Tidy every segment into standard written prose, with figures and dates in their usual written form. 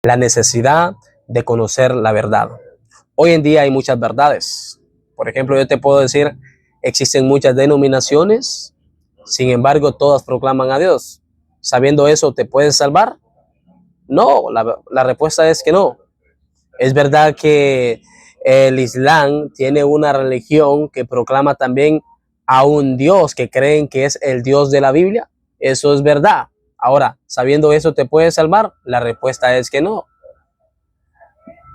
La necesidad de conocer la verdad. Hoy en día hay muchas verdades. Por ejemplo, yo te puedo decir, existen muchas denominaciones, sin embargo, todas proclaman a Dios. Sabiendo eso, ¿te puedes salvar? No, la respuesta es que no. Es verdad que el Islam tiene una religión que proclama también a un Dios que creen que es el Dios de la Biblia. Eso es verdad. Ahora, sabiendo eso, ¿te puedes salvar? La respuesta es que no.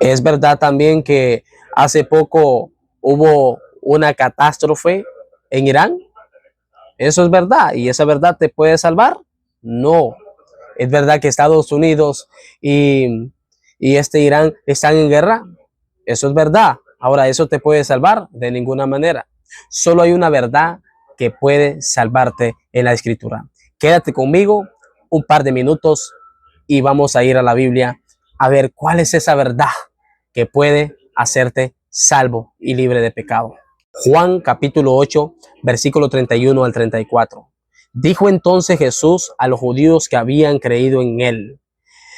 Es verdad también que hace poco hubo una catástrofe en Irán. Eso es verdad. ¿Y esa verdad te puede salvar? No. Es verdad que Estados Unidos y Irán están en guerra. Eso es verdad. Ahora, ¿eso te puede salvar? De ninguna manera. Solo hay una verdad que puede salvarte en la Escritura. Quédate conmigo un par de minutos y vamos a ir a la Biblia a ver cuál es esa verdad que puede hacerte salvo y libre de pecado. Juan capítulo 8, versículo 31 al 34. Dijo entonces Jesús a los judíos que habían creído en él: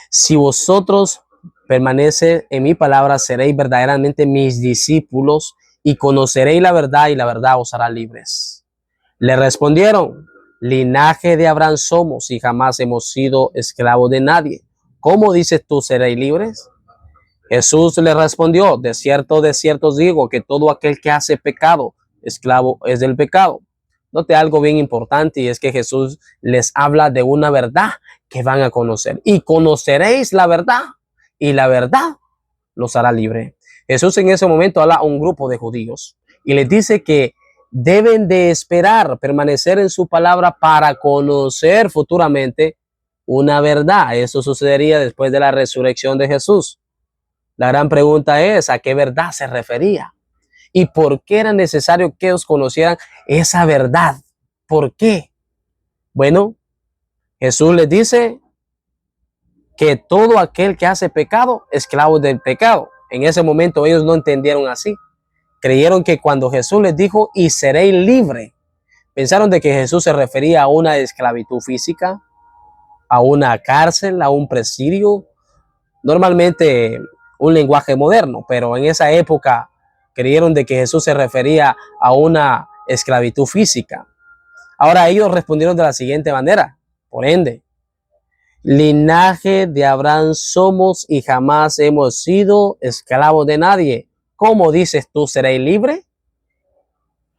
si vosotros permanecéis en mi palabra, seréis verdaderamente mis discípulos y conoceréis la verdad, y la verdad os hará libres. Le respondieron: linaje de Abraham somos y jamás hemos sido esclavos de nadie. ¿Cómo dices tú seréis libres? Jesús le respondió: de cierto os digo que todo aquel que hace pecado, esclavo es del pecado. Note algo bien importante, y es que Jesús les habla de una verdad que van a conocer. Y conoceréis la verdad, y la verdad los hará libre. Jesús en ese momento habla a un grupo de judíos y les dice que deben de esperar, permanecer en su palabra para conocer futuramente una verdad. Eso sucedería después de la resurrección de Jesús. La gran pregunta es, ¿a qué verdad se refería? ¿Y por qué era necesario que ellos conocieran esa verdad? ¿Por qué? Bueno, Jesús les dice que todo aquel que hace pecado, esclavo del pecado. En ese momento ellos no entendieron así. Creyeron que cuando Jesús les dijo, y seréis libre, pensaron de que Jesús se refería a una esclavitud física, a una cárcel, a un presidio. Normalmente un lenguaje moderno, pero en esa época creyeron de que Jesús se refería a una esclavitud física. Ahora ellos respondieron de la siguiente manera: por ende, linaje de Abraham somos y jamás hemos sido esclavos de nadie. ¿Cómo dices tú seréis libre?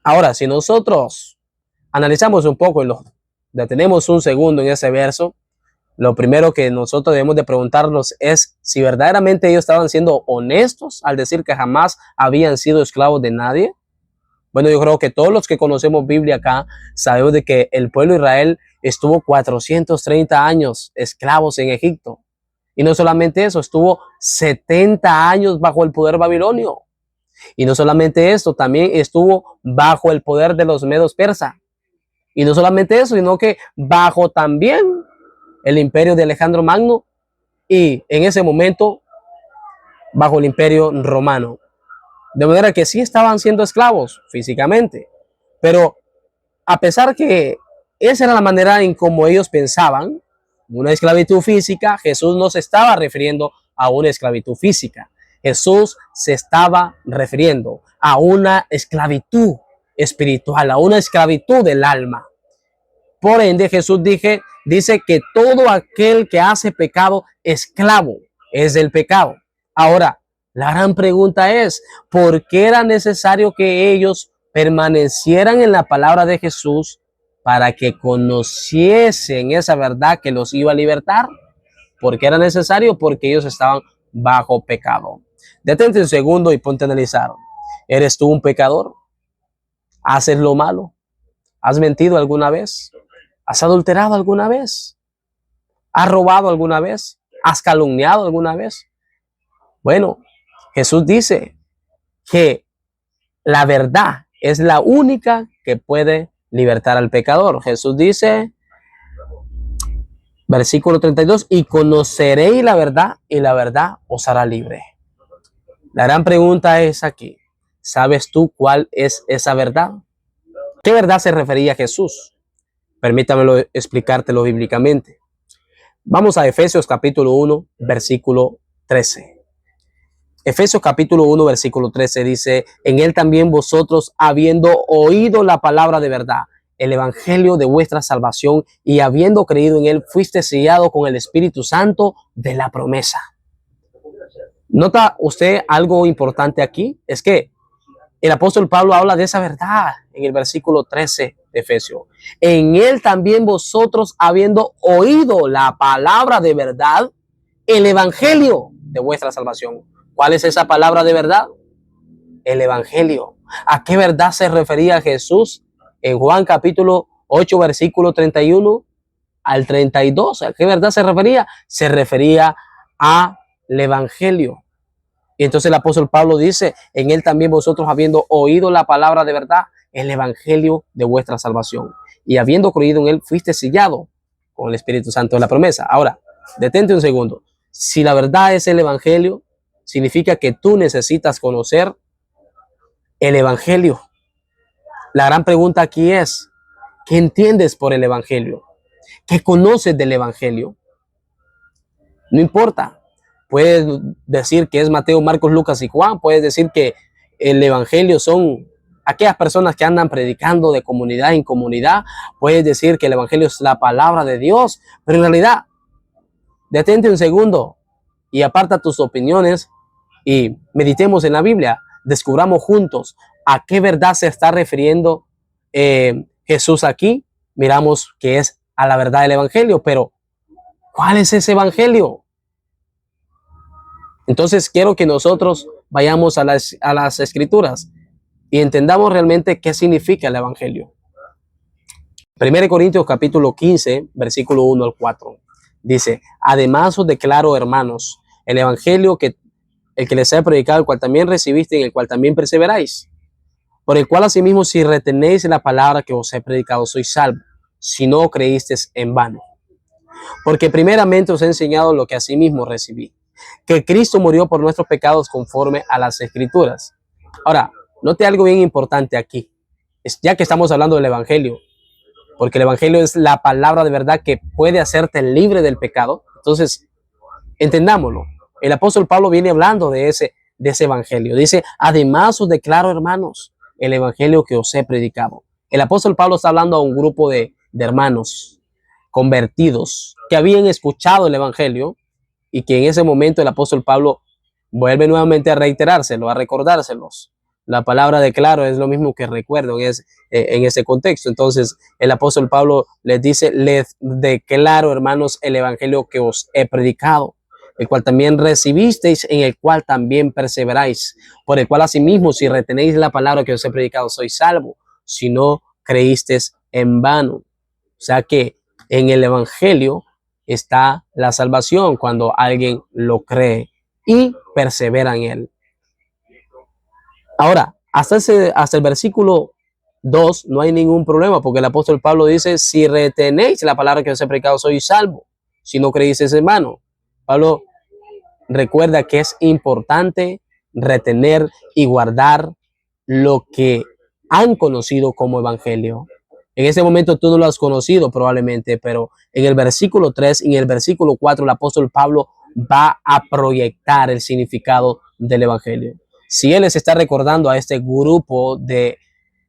Ahora, si nosotros analizamos un poco y lo detenemos un segundo en ese verso, lo primero que nosotros debemos de preguntarnos es si verdaderamente ellos estaban siendo honestos al decir que jamás habían sido esclavos de nadie. Bueno, yo creo que todos los que conocemos Biblia acá sabemos de que el pueblo de Israel estuvo 430 años esclavos en Egipto. Y no solamente eso, estuvo 70 años bajo el poder babilonio. Y no solamente esto, también estuvo bajo el poder de los medos persas. Y no solamente eso, sino que bajo también el imperio de Alejandro Magno y en ese momento bajo el imperio romano. De manera que sí estaban siendo esclavos físicamente, pero a pesar que esa era la manera en cómo ellos pensaban, una esclavitud física, Jesús no se estaba refiriendo a una esclavitud física. Jesús se estaba refiriendo a una esclavitud espiritual, a una esclavitud del alma. Por ende, Jesús dice que todo aquel que hace pecado, esclavo es del pecado. Ahora, la gran pregunta es, ¿por qué era necesario que ellos permanecieran en la palabra de Jesús para que conociesen esa verdad que los iba a libertar? ¿Por qué era necesario? Porque ellos estaban bajo pecado. Detente un segundo y ponte a analizar. ¿Eres tú un pecador? ¿Haces lo malo? ¿Has mentido alguna vez? ¿Has adulterado alguna vez? ¿Has robado alguna vez? ¿Has calumniado alguna vez? Bueno, Jesús dice que la verdad es la única que puede libertar al pecador. Jesús dice, versículo 32, y conoceréis la verdad y la verdad os hará libre. La gran pregunta es aquí, ¿sabes tú cuál es esa verdad? ¿Qué verdad se refería a Jesús? Permítamelo explicártelo bíblicamente. Vamos a Efesios capítulo 1, versículo 13. Efesios capítulo 1, versículo 13 dice: en él también vosotros, habiendo oído la palabra de verdad, el evangelio de vuestra salvación, y habiendo creído en él, fuiste sellado con el Espíritu Santo de la promesa. ¿Nota usted algo importante aquí? Es que el apóstol Pablo habla de esa verdad en el versículo 13 de Efesios. En él también vosotros, habiendo oído la palabra de verdad, el evangelio de vuestra salvación. ¿Cuál es esa palabra de verdad? El evangelio. ¿A qué verdad se refería Jesús en Juan capítulo 8, versículo 31 al 32? ¿A qué verdad se refería? Se refería al evangelio. Y entonces el apóstol Pablo dice: en él también vosotros, habiendo oído la palabra de verdad, el evangelio de vuestra salvación, y habiendo creído en él, fuiste sellado con el Espíritu Santo de la promesa. Ahora, detente un segundo. Si la verdad es el evangelio, significa que tú necesitas conocer el evangelio. La gran pregunta aquí es: ¿qué entiendes por el evangelio? ¿Qué conoces del evangelio? No importa. Puedes decir que es Mateo, Marcos, Lucas y Juan. Puedes decir que el evangelio son aquellas personas que andan predicando de comunidad en comunidad. Puedes decir que el evangelio es la palabra de Dios. Pero en realidad, detente un segundo y aparta tus opiniones y meditemos en la Biblia. Descubramos juntos a qué verdad se está refiriendo Jesús aquí. Miramos que es a la verdad del evangelio, pero ¿cuál es ese evangelio? Entonces quiero que nosotros vayamos a las escrituras y entendamos realmente qué significa el evangelio. 1 Corintios capítulo 15, versículo 1 al 4. Dice: además os declaro, hermanos, el evangelio el que les he predicado, el cual también recibiste, en el cual también perseveráis, por el cual asimismo, si retenéis la palabra que os he predicado, sois salvos, si no creísteis en vano. Porque primeramente os he enseñado lo que asimismo recibí, que Cristo murió por nuestros pecados conforme a las Escrituras. Ahora, note algo bien importante aquí, ya que estamos hablando del evangelio, porque el evangelio es la palabra de verdad que puede hacerte libre del pecado. Entonces, entendámoslo. El apóstol Pablo viene hablando de ese evangelio. Dice: además os declaro, hermanos, el evangelio que os he predicado. El apóstol Pablo está hablando a un grupo de hermanos convertidos que habían escuchado el evangelio, y que en ese momento el apóstol Pablo vuelve nuevamente a reiterárselo, a recordárselos. La palabra declaro es lo mismo que recuerdo en ese contexto. Entonces el apóstol Pablo les dice: les declaro, hermanos, el evangelio que os he predicado, el cual también recibisteis, en el cual también perseveráis, por el cual asimismo, si retenéis la palabra que os he predicado, sois salvos, si no creísteis en vano. O sea que en el evangelio está la salvación cuando alguien lo cree y persevera en él. Ahora, hasta el versículo 2 no hay ningún problema, porque el apóstol Pablo dice: si retenéis la palabra que os he predicado, sois salvo, si no creéis en vano. Pablo recuerda que es importante retener y guardar lo que han conocido como evangelio. En ese momento tú no lo has conocido probablemente, pero en el versículo 3 y en el versículo 4 el apóstol Pablo va a proyectar el significado del evangelio. Si él les está recordando a este grupo de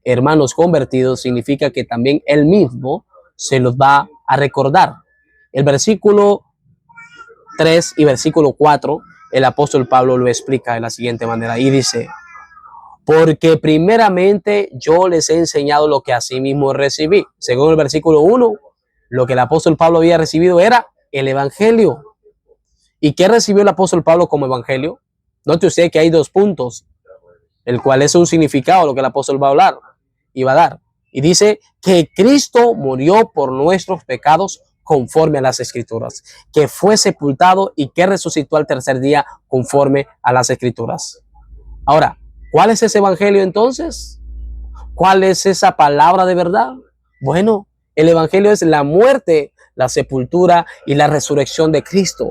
hermanos convertidos, significa que también él mismo se los va a recordar. El versículo 3 y versículo 4, el apóstol Pablo lo explica de la siguiente manera y dice: porque primeramente yo les he enseñado lo que asimismo recibí. Según el versículo 1, lo que el apóstol Pablo había recibido era el evangelio. ¿Y qué recibió el apóstol Pablo como evangelio? Note usted que hay dos puntos, el cual es un significado lo que el apóstol va a hablar y va a dar. Y dice que Cristo murió por nuestros pecados conforme a las Escrituras, que fue sepultado y que resucitó al tercer día conforme a las Escrituras. Ahora, ¿cuál es ese evangelio entonces? ¿Cuál es esa palabra de verdad? Bueno, el evangelio es la muerte, la sepultura y la resurrección de Cristo.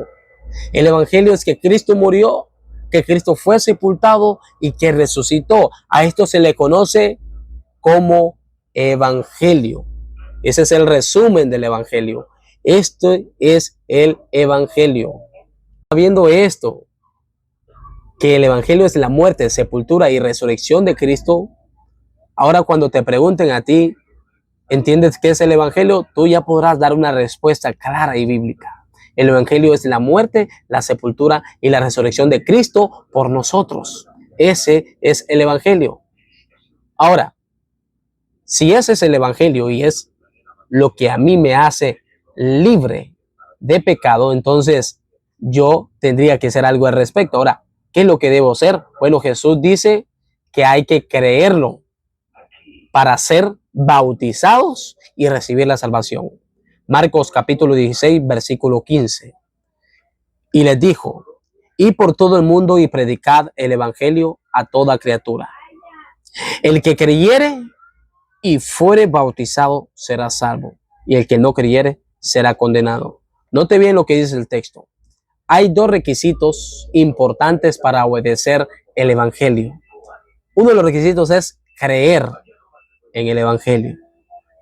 El evangelio es que Cristo murió, que Cristo fue sepultado y que resucitó. A esto se le conoce como evangelio. Ese es el resumen del evangelio. Esto es el Evangelio. Sabiendo esto, que el Evangelio es la muerte, sepultura y resurrección de Cristo, ahora cuando te pregunten a ti, ¿entiendes qué es el Evangelio? Tú ya podrás dar una respuesta clara y bíblica. El Evangelio es la muerte, la sepultura y la resurrección de Cristo por nosotros. Ese es el Evangelio. Ahora, si ese es el Evangelio y es lo que a mí me hace libre de pecado, entonces yo tendría que hacer algo al respecto. Ahora, ¿qué es lo que debo hacer? Bueno, Jesús dice que hay que creerlo para ser bautizados y recibir la salvación. Marcos capítulo 16, versículo 15. Y les dijo, id por todo el mundo y predicad el evangelio a toda criatura. El que creyere y fuere bautizado será salvo, y el que no creyere será condenado. Note bien lo que dice el texto. Hay dos requisitos importantes para obedecer el evangelio. Uno de los requisitos es creer en el evangelio.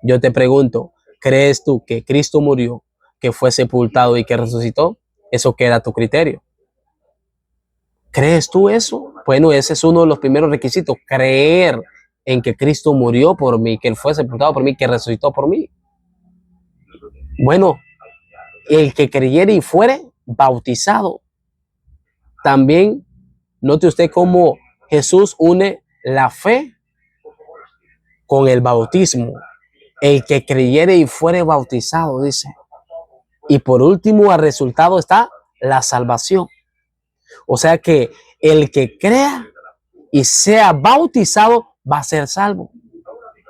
Yo te pregunto, ¿crees tú que Cristo murió, que fue sepultado y que resucitó? Eso queda a tu criterio. ¿Crees tú eso? Bueno, ese es uno de los primeros requisitos, creer en que Cristo murió por mí, que Él fue sepultado por mí, que resucitó por mí. Bueno, el que creyere y fuere bautizado. También note usted cómo Jesús une la fe con el bautismo. El que creyere y fuere bautizado, dice. Y por último, al resultado está la salvación. O sea que el que crea y sea bautizado va a ser salvo.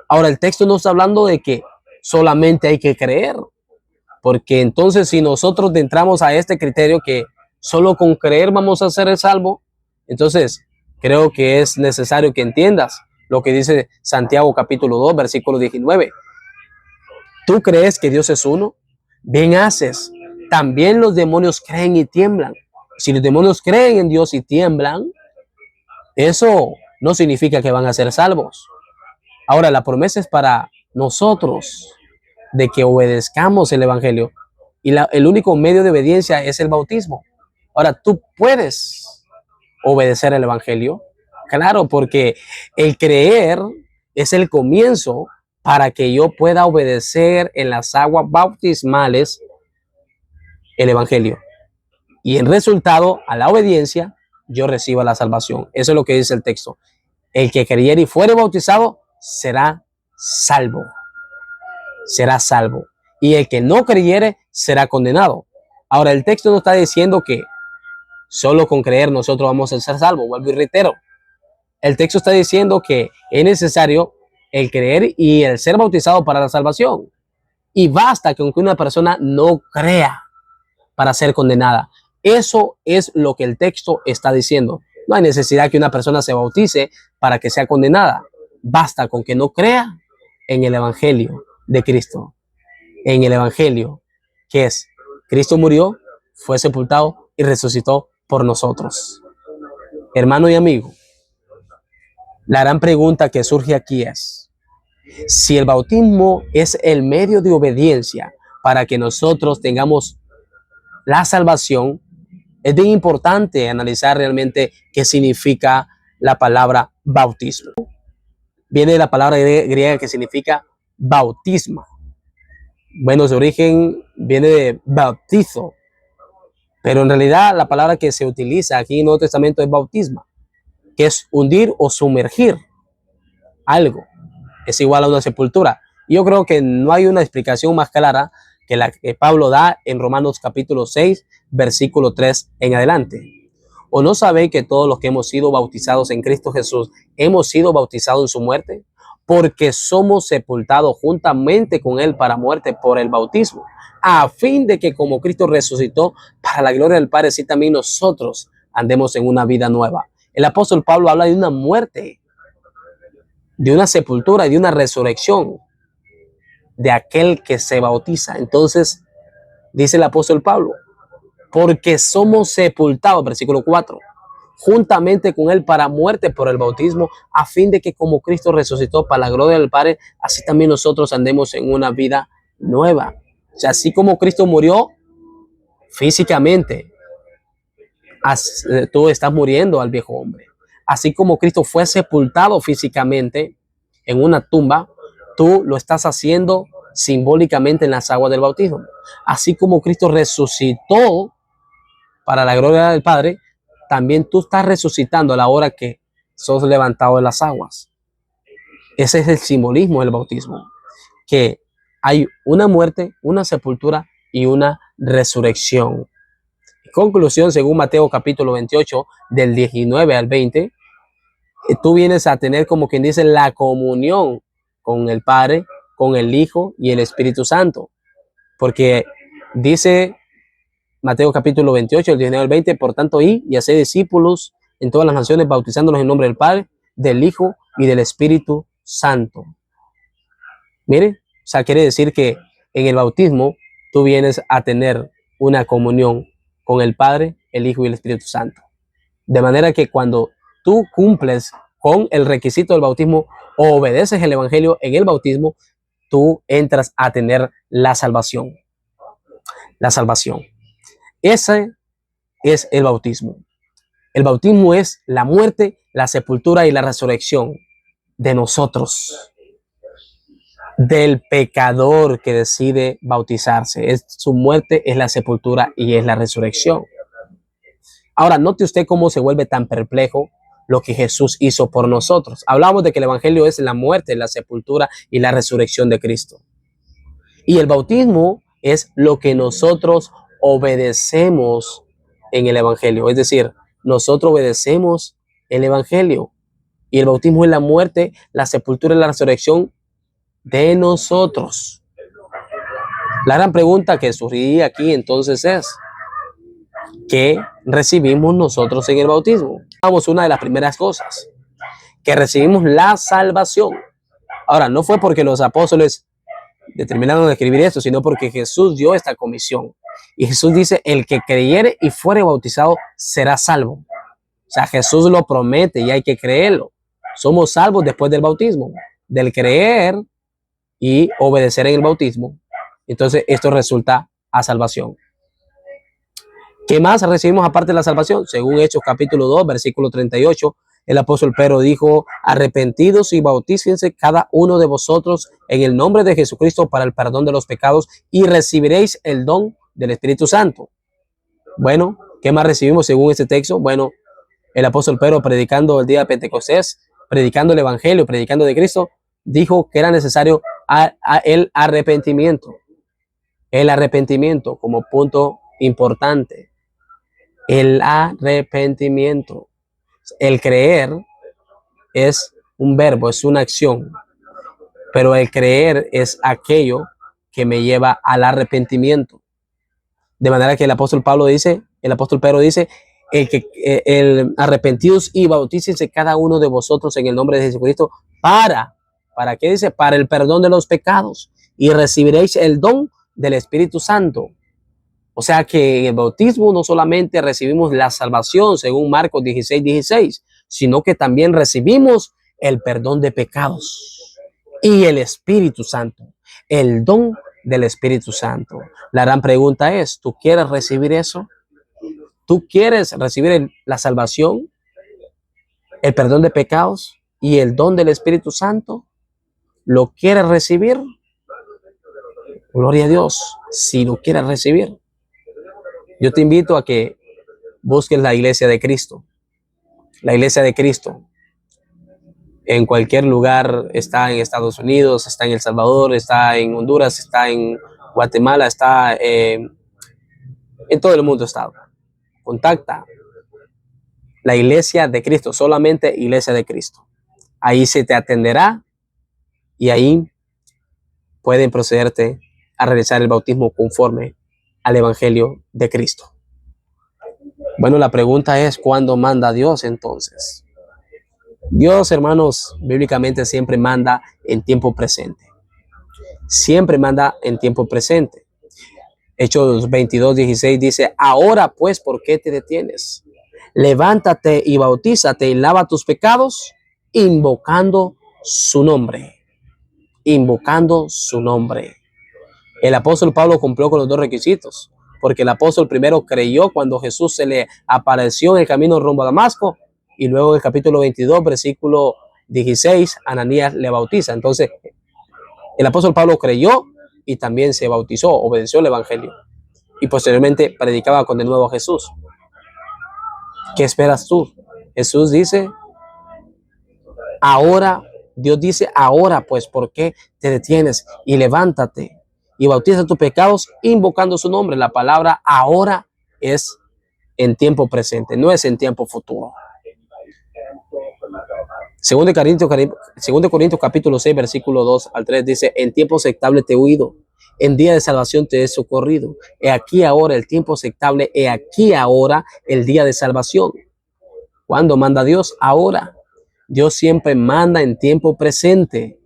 Ahora, el texto no está hablando de que solamente hay que creer, porque entonces si nosotros entramos a este criterio que solo con creer vamos a ser salvo, entonces creo que es necesario que entiendas lo que dice Santiago capítulo 2, versículo 19. ¿Tú crees que Dios es uno? Bien haces. También los demonios creen y tiemblan. Si los demonios creen en Dios y tiemblan, eso no significa que van a ser salvos. Ahora, la promesa es para nosotros de que obedezcamos el evangelio. Y el único medio de obediencia es el bautismo. Ahora, tú puedes obedecer el evangelio. Claro, porque el creer es el comienzo para que yo pueda obedecer en las aguas bautismales el evangelio. Y en resultado, a la obediencia, yo recibo la salvación. Eso es lo que dice el texto. El que creyere y fuere bautizado será salvo. Será salvo. Y el que no creyere será condenado. Ahora, el texto no está diciendo que solo con creer nosotros vamos a ser salvos. Vuelvo y reitero. El texto está diciendo que es necesario el creer y el ser bautizado para la salvación. Y basta con que una persona no crea para ser condenada. Eso es lo que el texto está diciendo. No hay necesidad que una persona se bautice para que sea condenada. Basta con que no crea en el evangelio de Cristo. En el evangelio que es Cristo murió, fue sepultado y resucitó por nosotros. Hermano y amigo, la gran pregunta que surge aquí es, si el bautismo es el medio de obediencia para que nosotros tengamos la salvación, es bien importante analizar realmente qué significa la palabra bautismo. Viene de la palabra griega que significa bautisma. Bueno, su origen viene de bautizo, pero en realidad la palabra que se utiliza aquí en el Nuevo Testamento es bautisma, que es hundir o sumergir algo. Es igual a una sepultura. Yo creo que no hay una explicación más clara que la que Pablo da en Romanos capítulo 6, versículo 3 en adelante. ¿O no sabéis que todos los que hemos sido bautizados en Cristo Jesús hemos sido bautizados en su muerte? Porque somos sepultados juntamente con Él para muerte por el bautismo, a fin de que como Cristo resucitó para la gloria del Padre, así también nosotros andemos en una vida nueva. El apóstol Pablo habla de una muerte, de una sepultura y de una resurrección de aquel que se bautiza. Entonces, dice el apóstol Pablo, porque somos sepultados, versículo 4, juntamente con Él para muerte por el bautismo, a fin de que como Cristo resucitó para la gloria del Padre, así también nosotros andemos en una vida nueva. sea, así como Cristo murió físicamente, tú estás muriendo al viejo hombre. Así como Cristo fue sepultado físicamente en una tumba, tú lo estás haciendo simbólicamente en las aguas del bautismo. Así como Cristo resucitó para la gloria del Padre, también tú estás resucitando a la hora que sos levantado de las aguas. Ese es el simbolismo del bautismo, que hay una muerte, una sepultura y una resurrección. Conclusión, según Mateo capítulo 28, del 19 al 20, tú vienes a tener, como quien dice, la comunión con el Padre, con el Hijo y el Espíritu Santo. Porque dice Mateo capítulo 28, del 19 al 20, por tanto, id y haced discípulos en todas las naciones, bautizándolos en nombre del Padre, del Hijo y del Espíritu Santo. Mire, o sea, quiere decir que en el bautismo tú vienes a tener una comunión con el Padre, el Hijo y el Espíritu Santo. De manera que cuando tú cumples con el requisito del bautismo o obedeces el Evangelio en el bautismo, tú entras a tener la salvación. La salvación. Ese es el bautismo. El bautismo es la muerte, la sepultura y la resurrección de nosotros, del pecador que decide bautizarse. Es su muerte, es la sepultura y es la resurrección. Ahora, note usted cómo se vuelve tan perplejo lo que Jesús hizo por nosotros. Hablamos de que el Evangelio es la muerte, la sepultura y la resurrección de Cristo. Y el bautismo es lo que nosotros obedecemos en el Evangelio. Es decir, nosotros obedecemos el Evangelio. Y el bautismo es la muerte, la sepultura y la resurrección de nosotros. La gran pregunta que surgiría aquí entonces es, ¿qué recibimos nosotros en el bautismo? Vamos, una de las primeras cosas, que recibimos la salvación. Ahora, no fue porque los apóstoles determinaron de escribir esto, sino porque Jesús dio esta comisión. Y Jesús dice, el que creyere y fuere bautizado será salvo. O sea, Jesús lo promete y hay que creerlo. Somos salvos después del bautismo, del creer y obedecer en el bautismo. Entonces, esto resulta a salvación. ¿Qué más recibimos aparte de la salvación? Según Hechos capítulo 2, versículo 38, el apóstol Pedro dijo, arrepentidos y bautícense cada uno de vosotros en el nombre de Jesucristo para el perdón de los pecados y recibiréis el don del Espíritu Santo. Bueno, ¿qué más recibimos según este texto? Bueno, el apóstol Pedro, predicando el día de Pentecostés, predicando el Evangelio, predicando de Cristo, dijo que era necesario el arrepentimiento. El arrepentimiento como punto importante. El arrepentimiento. El creer es un verbo, es una acción, pero el creer es aquello que me lleva al arrepentimiento. De manera que el apóstol Pedro dice, el arrepentidos y bautícense cada uno de vosotros en el nombre de Jesucristo ¿para qué dice? Para el perdón de los pecados y recibiréis el don del Espíritu Santo. O sea que en el bautismo no solamente recibimos la salvación, según Marcos 16:16, sino que también recibimos el perdón de pecados y el Espíritu Santo, el don del Espíritu Santo. La gran pregunta es, ¿tú quieres recibir eso? ¿Tú quieres recibir la salvación, el perdón de pecados y el don del Espíritu Santo? ¿Lo quieres recibir? Gloria a Dios, si lo quieres recibir. Yo te invito a que busques la iglesia de Cristo. La iglesia de Cristo. En cualquier lugar, está en Estados Unidos, está en El Salvador, está en Honduras, está en Guatemala, está en todo el mundo está. Contacta la iglesia de Cristo, solamente iglesia de Cristo. Ahí se te atenderá y ahí pueden procederte a realizar el bautismo conforme al Evangelio de Cristo. Bueno, la pregunta es, ¿cuándo manda Dios entonces? Dios, hermanos, bíblicamente siempre manda en tiempo presente. Siempre manda en tiempo presente. Hechos 22:16 dice, ahora pues, ¿por qué te detienes? Levántate y bautízate y lava tus pecados, invocando su nombre. Invocando su nombre. El apóstol Pablo cumplió con los dos requisitos, porque el apóstol primero creyó cuando Jesús se le apareció en el camino rumbo a Damasco, y luego en el capítulo 22, versículo 16, Ananías le bautiza. Entonces, el apóstol Pablo creyó y también se bautizó, obedeció el evangelio, y posteriormente predicaba con de nuevo a Jesús. ¿Qué esperas tú? Jesús dice, ahora, Dios dice, ahora pues, ¿por qué te detienes? Y levántate y bautiza tus pecados invocando su nombre. La palabra ahora es en tiempo presente, no es en tiempo futuro. Segundo de Corintios capítulo 6, versículo 2 al 3 dice, en tiempo aceptable te he oído, en día de salvación te he socorrido. He aquí ahora el tiempo aceptable, he aquí ahora el día de salvación. ¿Cuándo manda Dios? Ahora. Dios siempre manda en tiempo presente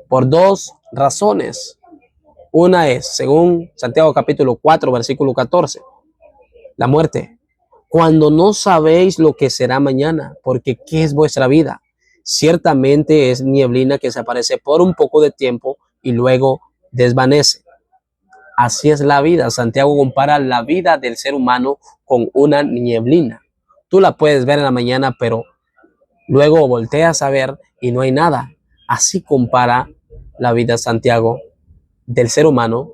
por dos razones. Una es, según Santiago capítulo 4, versículo 14, la muerte. Cuando no sabéis lo que será mañana, porque ¿qué es vuestra vida? Ciertamente es nieblina que se aparece por un poco de tiempo y luego desvanece. Así es la vida. Santiago compara la vida del ser humano con una nieblina. Tú la puedes ver en la mañana, pero luego volteas a ver y no hay nada. Así compara la vida Santiago del ser humano.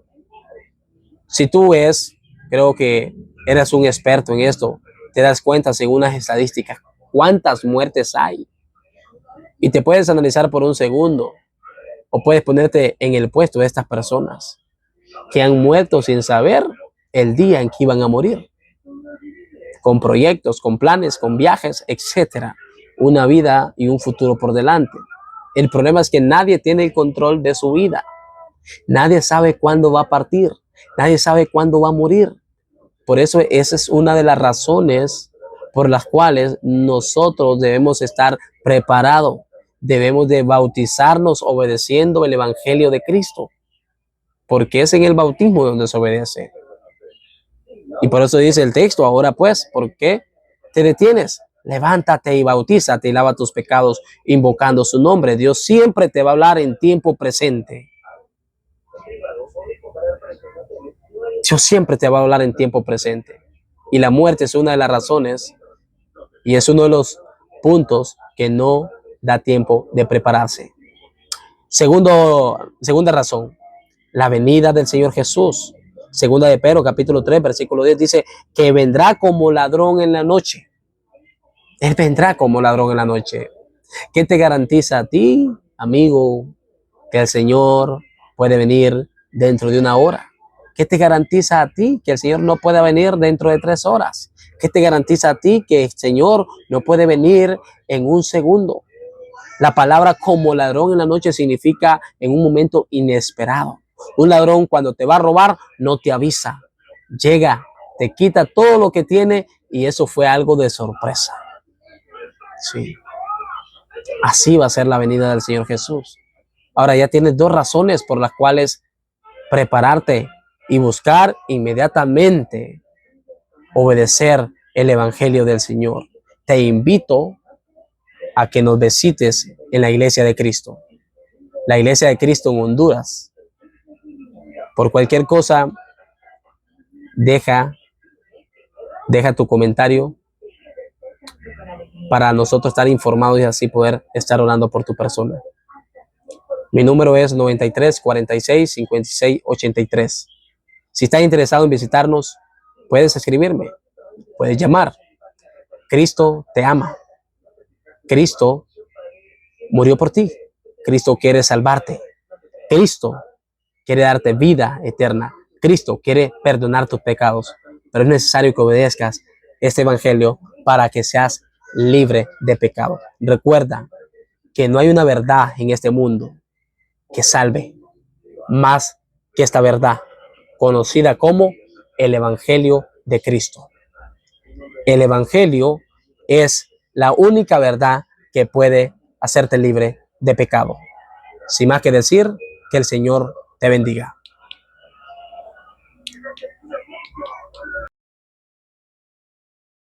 Si tú ves, creo que eres un experto en esto, te das cuenta según las estadísticas cuántas muertes hay. Y te puedes analizar por un segundo o puedes ponerte en el puesto de estas personas que han muerto sin saber el día en que iban a morir. Con proyectos, con planes, con viajes, etcétera. Una vida y un futuro por delante. El problema es que nadie tiene el control de su vida. Nadie sabe cuándo va a partir. Nadie sabe cuándo va a morir. Por eso esa es una de las razones por las cuales nosotros debemos estar preparados. Debemos de bautizarnos obedeciendo el evangelio de Cristo. Porque es en el bautismo donde se obedece. Y por eso dice el texto, ahora pues, ¿por qué te detienes? Levántate y bautízate y lava tus pecados invocando su nombre. Dios siempre te va a hablar en tiempo presente. Dios siempre te va a hablar en tiempo presente. Y la muerte es una de las razones y es uno de los puntos que no da tiempo de prepararse. Segunda razón, la venida del Señor Jesús. Segunda de Pedro, capítulo 3, versículo 10, dice que vendrá como ladrón en la noche. Él vendrá como ladrón en la noche. ¿Qué te garantiza a ti, amigo, que el Señor puede venir dentro de una hora? ¿Qué te garantiza a ti que el Señor no puede venir dentro de 3 horas? ¿Qué te garantiza a ti que el Señor no puede venir en un segundo? La palabra como ladrón en la noche significa en un momento inesperado. Un ladrón cuando te va a robar no te avisa. Llega, te quita todo lo que tiene y eso fue algo de sorpresa. Sí. Así va a ser la venida del Señor Jesús. Ahora ya tienes 2 razones por las cuales prepararte y buscar inmediatamente obedecer el evangelio del Señor. Te invito a que nos visites en la Iglesia de Cristo. La Iglesia de Cristo en Honduras. Por cualquier cosa, deja tu comentario para nosotros estar informados y así poder estar orando por tu persona. Mi número es 93 46 56 83. Si estás interesado en visitarnos, puedes escribirme, puedes llamar. Cristo te ama. Cristo murió por ti. Cristo quiere salvarte. Cristo quiere darte vida eterna. Cristo quiere perdonar tus pecados. Pero es necesario que obedezcas este evangelio para que seas libre de pecado. Recuerda que no hay una verdad en este mundo que salve más que esta verdad, conocida como el evangelio de Cristo. El evangelio es la única verdad que puede hacerte libre de pecado. Sin más que decir, que el Señor te bendiga.